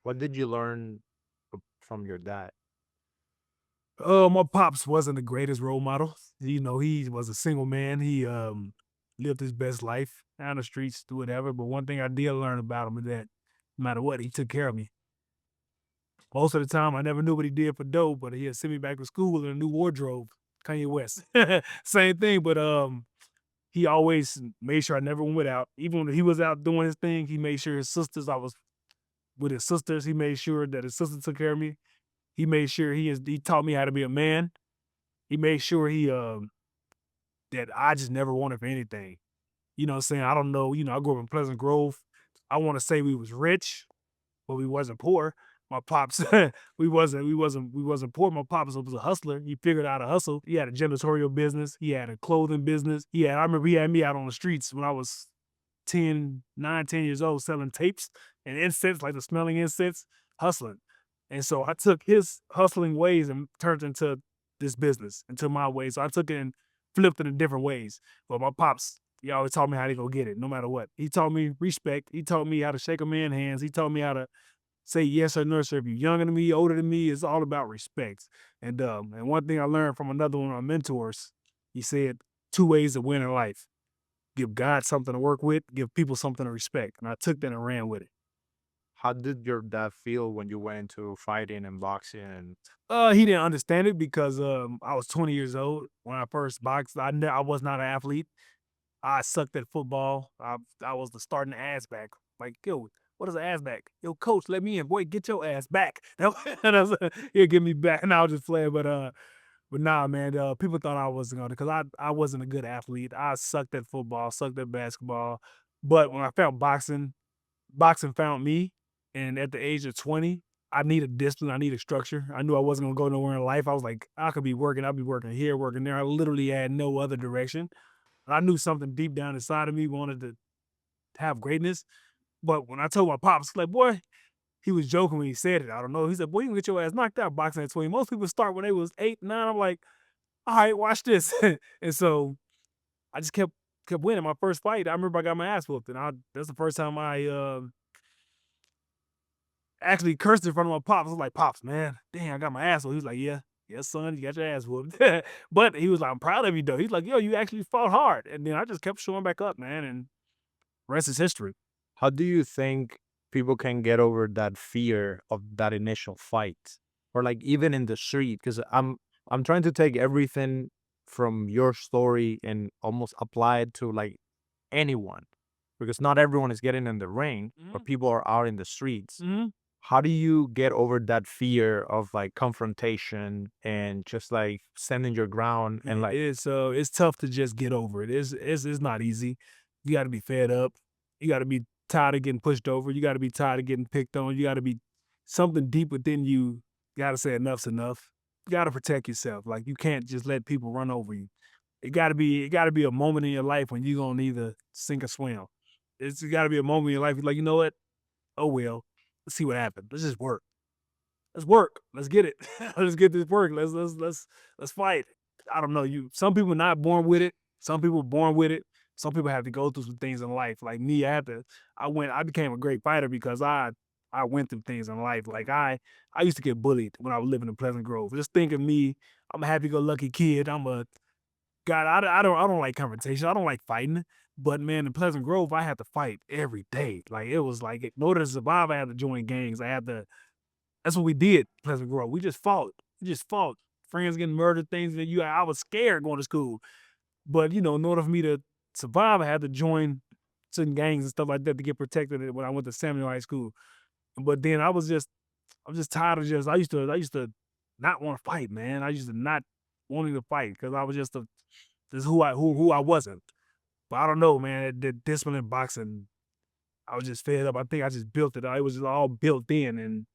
What did you learn from your dad? My pops wasn't the greatest role model. He was a single man. He lived his best life down the streets, do whatever. But one thing I did learn about him is that no matter what, he took care of me. Most of the time, I never knew what he did for dough, but he'd send me back to school in a new wardrobe. Kanye West, same thing. But he always made sure I never went without. Even when he was out doing his thing, he made sure his sisters. I was with his sisters. He made sure that his sister took care of me. He made sure he taught me how to be a man. He made sure that I just never wanted for anything. You know what I'm saying? I don't know, I grew up in Pleasant Grove. I wanna say we was rich, but we wasn't poor. My pops, we wasn't poor. My pops was a hustler. He figured out a hustle. He had a janitorial business. He had a clothing business. I remember he had me out on the streets when I was 10 years old selling tapes and incense, like the smelling incense, hustling. And so I took his hustling ways and turned into this business, into my way. So I took it and flipped it in different ways. But my pops, he always taught me how to go get it, no matter what. He taught me respect. He taught me how to shake a man's hands. He taught me how to say yes or no, sir. If you're younger than me, older than me, it's all about respect. And one thing I learned from another one of my mentors, he said, two ways to win in life. Give God something to work with, give people something to respect. And I took that and ran with it. How did your dad feel when you went into fighting and boxing? And He didn't understand it because I was 20 years old when I first boxed. I was not an athlete. I sucked at football. I was the starting ass back. Like, yo, what is an ass back? Yo, coach, let me in. Boy, get your ass back. He'll get me back, and I'll just play. But nah, man. People thought I wasn't gonna because I wasn't a good athlete. I sucked at football, sucked at basketball. But when I found boxing, boxing found me, and at the age of 20, I needed discipline, I needed structure. I knew I wasn't gonna go nowhere in life. I was like, I could be working, I'll be working here, working there. I literally had no other direction. And I knew something deep down inside of me wanted to have greatness. But when I told my pops, like, boy, he was joking when he said it. I don't know. He said, boy, you can get your ass knocked out boxing at 20. Most people start when they was 8, 9. I'm like, all right, watch this. And so I just kept winning. My first fight, I remember I got my ass whooped. And that's the first time I actually cursed in front of my pops. I was like, "Pops, man, dang, I got my ass whooped." He was like, "Yeah, yes, son, you got your ass whooped." But he was like, "I'm proud of you, though." He's like, "Yo, you actually fought hard." And then I just kept showing back up, man, and rest is history. how do you think people can get over that fear of that initial fight, or like even in the street? Because I'm trying to take everything from your story and almost apply it to like anyone, because not everyone is getting in the ring, but Mhm, people are out in the streets. mhm. How do you get over that fear of like confrontation and just like standing your ground and Yeah, like it's tough to just get over it. It's not easy. You gotta be fed up. You gotta be tired of getting pushed over. You gotta be tired of getting picked on. You gotta be something deep within you gotta say enough's enough. You gotta protect yourself. Like, you can't just let people run over you. It gotta be a moment in your life when you gonna either sink or swim. It's gotta be a moment in your life, you're like, "You know what? Oh, well. Let's see what happens. Let's just work. Let's work. Let's get it. Let's get this work. Let's fight." I don't know. Some people are not born with it. Some people are born with it. Some people have to go through some things in life. Like me, I became a great fighter because I went through things in life. Like I used to get bullied when I was living in Pleasant Grove. Just think of me. I'm a happy go lucky kid. I'm a God, I don't like confrontation. I don't like fighting. But man, in Pleasant Grove, I had to fight every day. Like, it was like, in order to survive, I had to join gangs. I had to That's what we did, Pleasant Grove. We just fought. We just fought. Friends getting murdered, things that I was scared going to school. But in order for me to survive, I had to join certain gangs and stuff like that to get protected when I went to Samuel High School. But then I'm just tired of just I used to not want to fight, man. I used to not wanting to fight because I was just who I wasn't. But I don't know, man. The discipline in boxing, I was just fed up. I think I just built it. It was just all built in, and